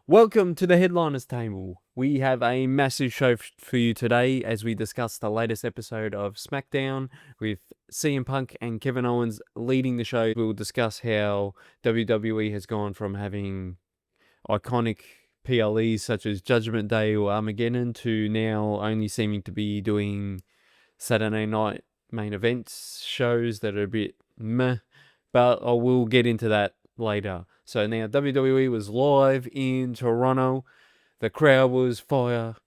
Welcome to the Headliners Table. We have a massive show for you today as we discuss the latest episode of SmackDown with CM Punk and Kevin Owens leading the show. We'll discuss how WWE has gone from having iconic PLEs such as Judgment Day or Armageddon to now only seeming to be doing Saturday night main events shows that are a bit meh, but I will get into that later. So now WWE was live in Toronto. The crowd was fire,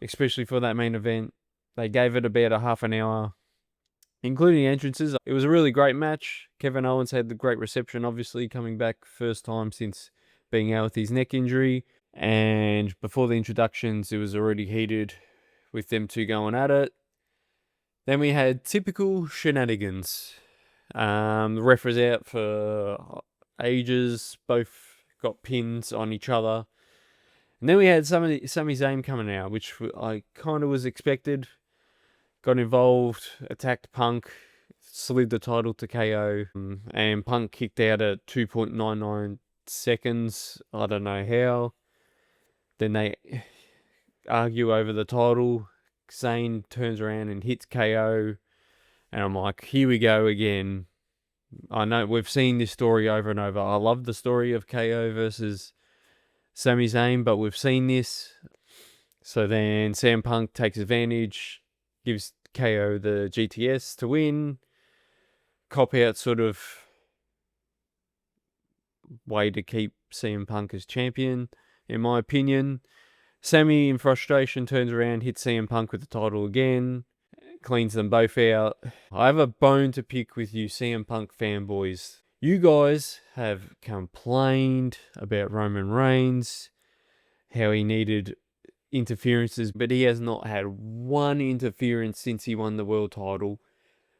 especially for that main event. They gave it about a half an hour, including entrances. It was a really great match. Kevin Owens had the great reception, obviously, coming back first time since being out with his neck injury. And before the introductions, it was already heated with them two going at it. Then we had typical shenanigans. The ref was out for ages, both got pins on each other. And then we had Sami Zayn coming out, which I kind of was expected. Got involved, attacked Punk, slid the title to KO, and Punk kicked out at 2.99 seconds. I don't know how. Then they argue over the title. Zayn turns around and hits KO. And I'm like, here we go again. I know we've seen this story over and over. I love the story of KO versus Sami Zayn, but we've seen this. So then CM Punk takes advantage, gives KO the GTS to win. Cop out sort of way to keep CM Punk as champion, in my opinion. Sami, in frustration, turns around, hits CM Punk with the title again. Cleans them both out. I have a bone to pick with you CM Punk fanboys. You guys have complained about Roman Reigns, how he needed interferences, but he has not had one interference since he won the world title.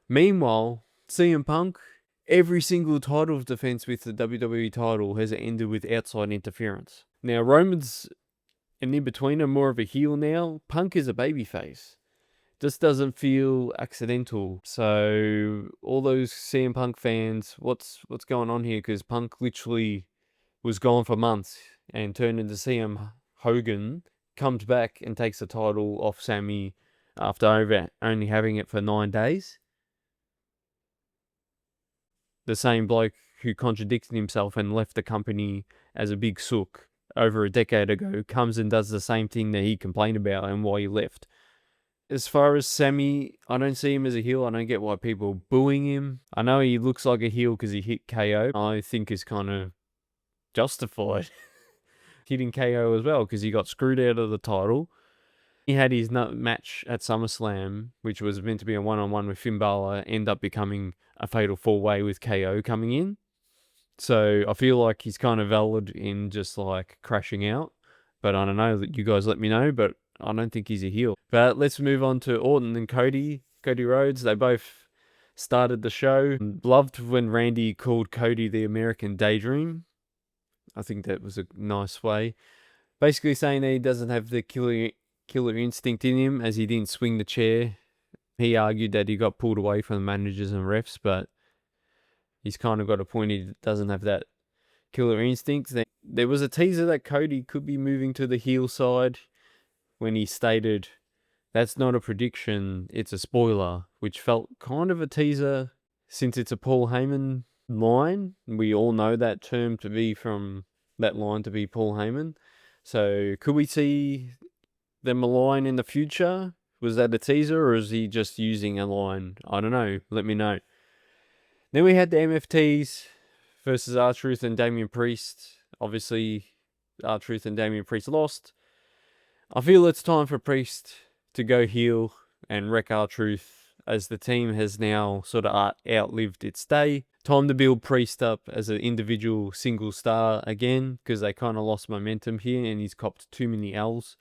Meanwhile, CM Punk, every single title defense with the WWE title has ended with outside interference. Now, Roman's an in-betweener, more of a heel now. Punk is a babyface. Just doesn't feel accidental. So all those CM Punk fans, what's going on here? Because Punk literally was gone for months and turned into CM Hogan, comes back and takes the title off Sami after only having it for 9 days. The same bloke who contradicted himself and left the company as a big sook over a decade ago comes and does the same thing that he complained about and why he left. As far as Sami, I don't see him as a heel. I don't get why people are booing him. I know he looks like a heel because he hit KO. I think is kind of justified. Hitting KO as well because he got screwed out of the title. He had his match at SummerSlam, which was meant to be a one-on-one with Finn Balor, end up becoming a fatal four-way with KO coming in. So I feel like he's kind of valid in just like crashing out. But I don't know, you guys let me know, but I don't think he's a heel. But let's move on to Orton and Cody Rhodes. They both started the show. Loved when Randy called Cody the American Daydream. I think that was a nice way. Basically saying that he doesn't have the killer instinct in him as he didn't swing the chair. He argued that he got pulled away from the managers and refs, but he's kind of got a point. He doesn't have that killer instinct. There was a teaser that Cody could be moving to the heel side when he stated, "That's not a prediction, it's a spoiler," which felt kind of a teaser since it's a Paul Heyman line. We all know that term to be from that line to be Paul Heyman. So could we see them a line in the future? Was that a teaser or is he just using a line? I don't know. Let me know. Then we had the MFTs versus R-Truth and Damian Priest. Obviously, R-Truth and Damian Priest lost. I feel it's time for Priest to go heel and wreck R-Truth as the team has now sort of outlived its day. Time to build Priest up as an individual single star again because they kind of lost momentum here and he's copped too many L's.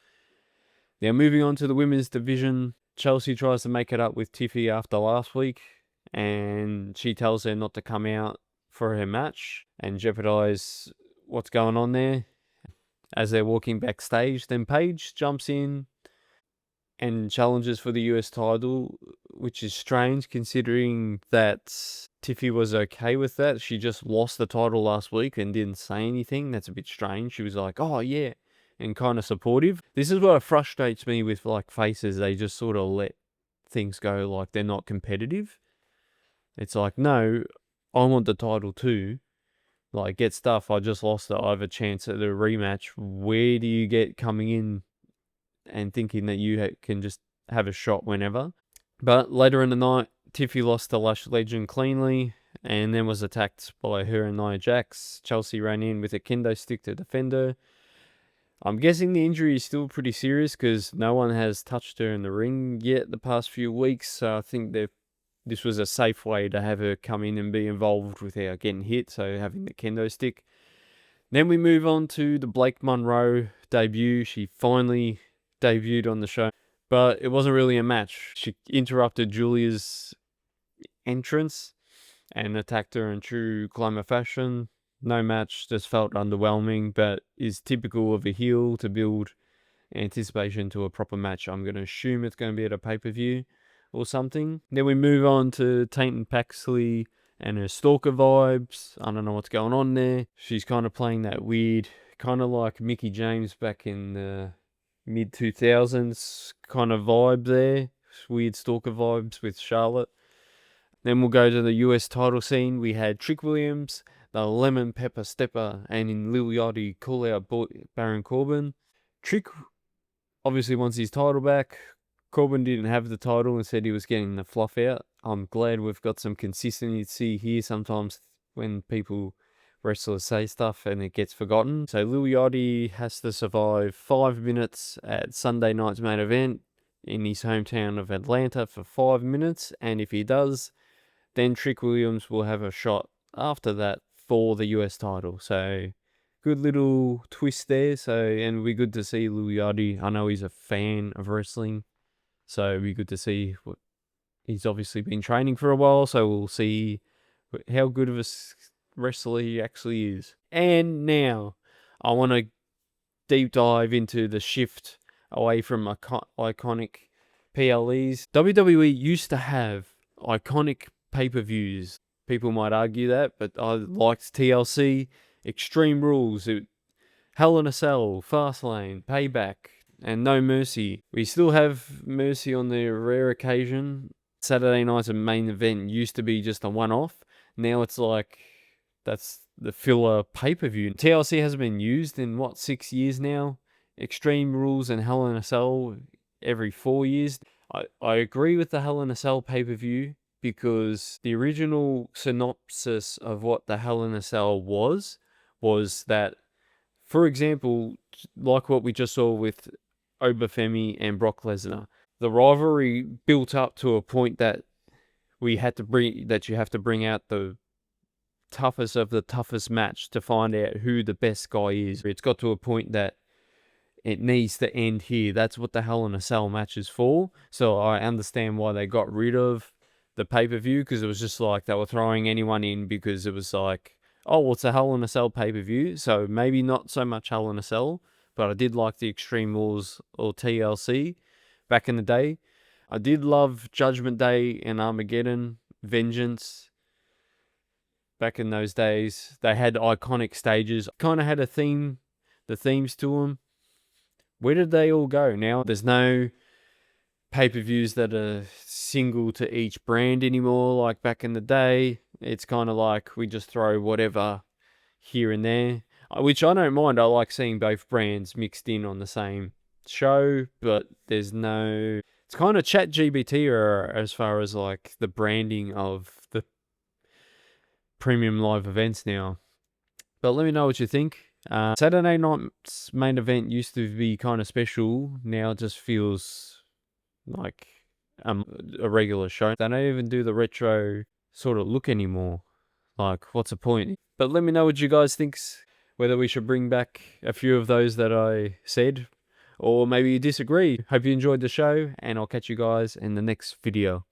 Now moving on to the women's division, Chelsea tries to make it up with Tiffany after last week and she tells her not to come out for her match and jeopardize what's going on there. As they're walking backstage, then Paige jumps in and challenges for the US title which is strange considering that Tiffy was okay with that. She just lost the title last week and didn't say anything. That's a bit strange. She was like, oh yeah, and kind of supportive. This is what frustrates me with like faces. They just sort of let things go, like they're not competitive. It's like, no, I want the title too. Like, get stuff. I just lost it. I have a chance at a rematch. Where do you get coming in and thinking that you can just have a shot whenever? But later in the night, Tiffy lost to Lush Legend cleanly and then was attacked by her and Nia Jax. Chelsea ran in with a kendo stick to defend her. I'm guessing the injury is still pretty serious because no one has touched her in the ring yet the past few weeks. So I think this was a safe way to have her come in and be involved without getting hit, so having the kendo stick. Then we move on to the Blake Monroe debut. She finally debuted on the show, but it wasn't really a match. She interrupted Giulia's entrance and attacked her in true Glamour fashion. No match, just felt underwhelming, but is typical of a heel to build anticipation to a proper match. I'm going to assume it's going to be at a pay-per-view or something. Then we move on to Tatum Paxley and her Stalker vibes. I don't know what's going on there. She's kind of playing that weird, kind of like Mickie James back in the mid-2000s kind of vibe there. Weird Stalker vibes with Charlotte. Then we'll go to the US title scene. We had Trick Williams, the Lemon Pepper Stepper, and in Lil Yachty call out Baron Corbin. Trick obviously wants his title back. Corbin didn't have the title and said he was getting the fluff out. I'm glad we've got some consistency here. Sometimes when wrestlers say stuff and it gets forgotten. So Lil Yachty has to survive 5 minutes at Sunday night's main event in his hometown of Atlanta for 5 minutes. And if he does, then Trick Williams will have a shot after that for the US title. So good little twist there. And we're good to see Lil Yachty. I know he's a fan of wrestling. So it'd be good to see what he's obviously been training for a while. So we'll see how good of a wrestler he actually is. And now I want to deep dive into the shift away from iconic PLEs. WWE used to have iconic pay-per-views. People might argue that, but I liked TLC, Extreme Rules, Hell in a Cell, Fastlane, Payback, and No Mercy. We still have Mercy on the rare occasion. Saturday night's main event used to be just a one-off. Now it's like that's the filler pay-per-view. TLC hasn't been used in 6 years now. Extreme Rules and Hell in a Cell every 4 years. I agree with the Hell in a Cell pay-per-view because the original synopsis of what the Hell in a Cell was that, for example, like what we just saw with Obafemi and Brock Lesnar, the rivalry built up to a point that you have to bring out the toughest of the toughest match to find out who the best guy is. It's got to a point that it needs to end here. That's what the Hell in a Cell match is for. So I understand why they got rid of the pay-per-view, because it was just like they were throwing anyone in because it was like, oh, well, it's a Hell in a Cell pay-per-view, so maybe not so much Hell in a Cell, but I did like the Extreme Rules or TLC back in the day. I did love Judgment Day and Armageddon, Vengeance. Back in those days, they had iconic stages. Kind of had a theme, the themes to them. Where did they all go? Now there's no pay-per-views that are single to each brand anymore like back in the day. It's kind of like we just throw whatever here and there, which I don't mind. I like seeing both brands mixed in on the same show, but there's no... It's kind of chat GBT or as far as like the branding of the premium live events now. But let me know what you think. Saturday night's main event used to be kind of special. Now it just feels like a regular show. They don't even do the retro sort of look anymore. Like, what's the point? But let me know what you guys think. Whether we should bring back a few of those that I said, or maybe you disagree. Hope you enjoyed the show, and I'll catch you guys in the next video.